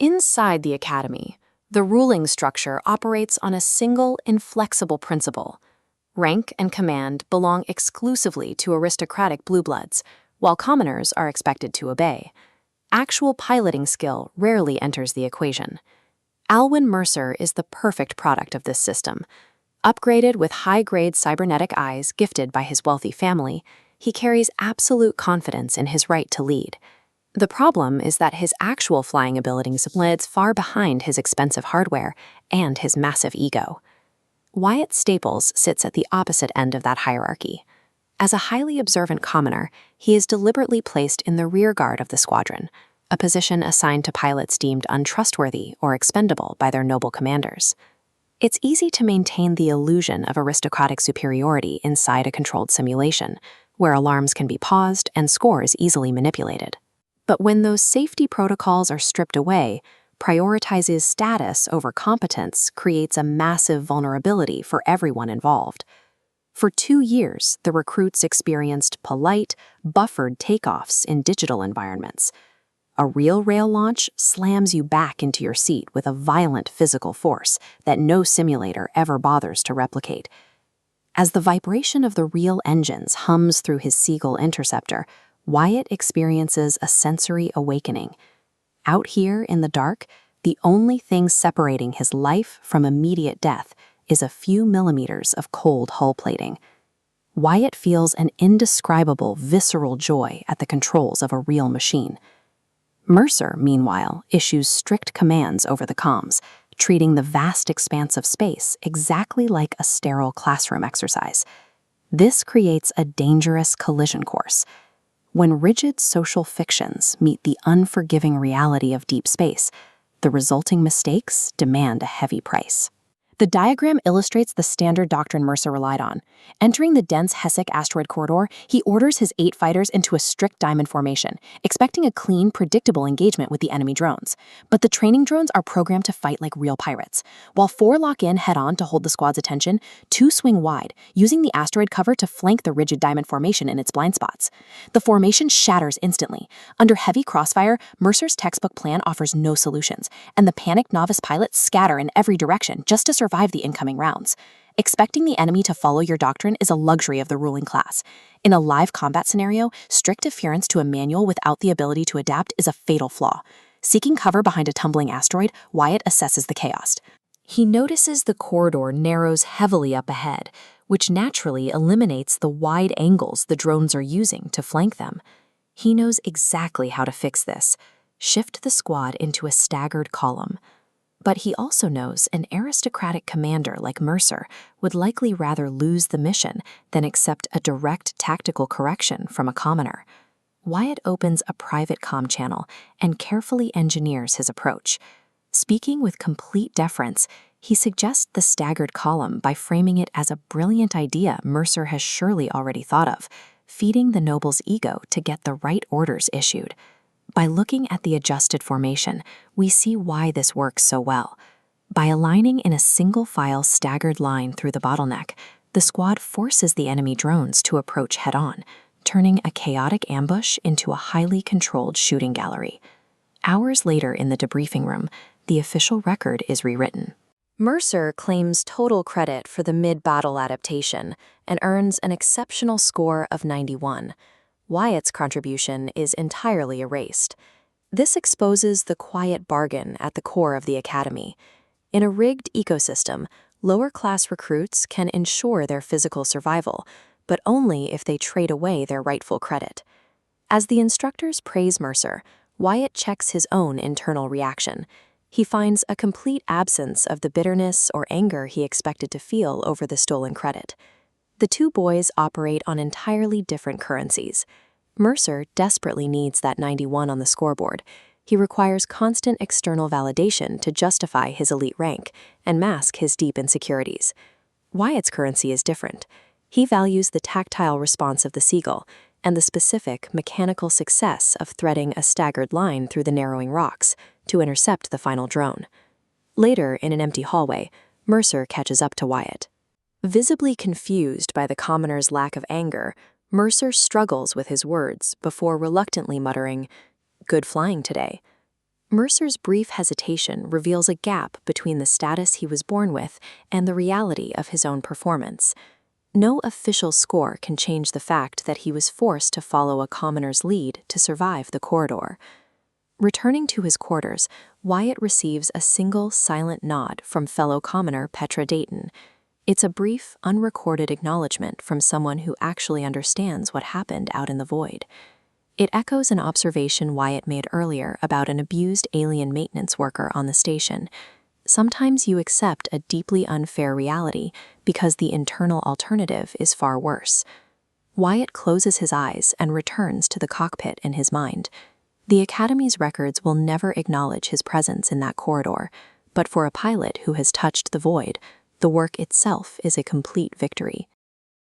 Inside the academy, the ruling structure operates on a single, inflexible principle. Rank and command belong exclusively to aristocratic blue bloods, while commoners are expected to obey. Actual piloting skill rarely enters the equation. Alwyn Mercer is the perfect product of this system. Upgraded with high-grade cybernetic eyes gifted by his wealthy family, he carries absolute confidence in his right to lead. The problem is that his actual flying abilities lags far behind his expensive hardware and his massive ego. Wyatt Staples sits at the opposite end of that hierarchy. As a highly observant commoner, he is deliberately placed in the rear guard of the squadron, a position assigned to pilots deemed untrustworthy or expendable by their noble commanders. It's easy to maintain the illusion of aristocratic superiority inside a controlled simulation, where alarms can be paused and scores easily manipulated. But when those safety protocols are stripped away, prioritizing status over competence creates a massive vulnerability for everyone involved. For 2 years, the recruits experienced polite, buffered takeoffs in digital environments. A real rail launch slams you back into your seat with a violent physical force that no simulator ever bothers to replicate. As the vibration of the real engines hums through his Seagull interceptor, Wyatt experiences a sensory awakening. Out here in the dark, the only thing separating his life from immediate death is a few millimeters of cold hull plating. Wyatt feels an indescribable, visceral joy at the controls of a real machine. Mercer, meanwhile, issues strict commands over the comms, treating the vast expanse of space exactly like a sterile classroom exercise. This creates a dangerous collision course. When rigid social fictions meet the unforgiving reality of deep space, the resulting mistakes demand a heavy price. The diagram illustrates the standard doctrine Mercer relied on. Entering the dense Hessek asteroid corridor, he orders his 8 fighters into a strict diamond formation, expecting a clean, predictable engagement with the enemy drones. But the training drones are programmed to fight like real pirates. While 4 lock in head-on to hold the squad's attention, 2 swing wide, using the asteroid cover to flank the rigid diamond formation in its blind spots. The formation shatters instantly. Under heavy crossfire, Mercer's textbook plan offers no solutions, and the panicked novice pilots scatter in every direction just to survive the incoming rounds. Expecting the enemy to follow your doctrine is a luxury of the ruling class. In a live combat scenario, strict adherence to a manual without the ability to adapt is a fatal flaw. Seeking cover behind a tumbling asteroid, Wyatt assesses the chaos. He notices the corridor narrows heavily up ahead, which naturally eliminates the wide angles the drones are using to flank them. He knows exactly how to fix this. Shift the squad into a staggered column. But he also knows an aristocratic commander like Mercer would likely rather lose the mission than accept a direct tactical correction from a commoner. Wyatt opens a private comm channel and carefully engineers his approach. Speaking with complete deference, he suggests the staggered column by framing it as a brilliant idea Mercer has surely already thought of, feeding the noble's ego to get the right orders issued. By looking at the adjusted formation, we see why this works so well. By aligning in a single-file staggered line through the bottleneck, the squad forces the enemy drones to approach head-on, turning a chaotic ambush into a highly controlled shooting gallery. Hours later in the debriefing room, the official record is rewritten. Mercer claims total credit for the mid-battle adaptation and earns an exceptional score of 91. Wyatt's contribution is entirely erased. This exposes the quiet bargain at the core of the academy. In a rigged ecosystem, lower-class recruits can ensure their physical survival, but only if they trade away their rightful credit. As the instructors praise Mercer, Wyatt checks his own internal reaction. He finds a complete absence of the bitterness or anger he expected to feel over the stolen credit. The 2 boys operate on entirely different currencies. Mercer desperately needs that 91 on the scoreboard. He requires constant external validation to justify his elite rank and mask his deep insecurities. Wyatt's currency is different. He values the tactile response of the Seagull and the specific mechanical success of threading a staggered line through the narrowing rocks to intercept the final drone. Later, in an empty hallway, Mercer catches up to Wyatt. Visibly confused by the commoner's lack of anger, Mercer struggles with his words before reluctantly muttering, "Good flying today." Mercer's brief hesitation reveals a gap between the status he was born with and the reality of his own performance. No official score can change the fact that he was forced to follow a commoner's lead to survive the corridor. Returning to his quarters, Wyatt receives a single silent nod from fellow commoner Petra Dayton. It's a brief, unrecorded acknowledgement from someone who actually understands what happened out in the void. It echoes an observation Wyatt made earlier about an abused alien maintenance worker on the station. Sometimes you accept a deeply unfair reality because the internal alternative is far worse. Wyatt closes his eyes and returns to the cockpit in his mind. The Academy's records will never acknowledge his presence in that corridor, but for a pilot who has touched the void, the work itself is a complete victory.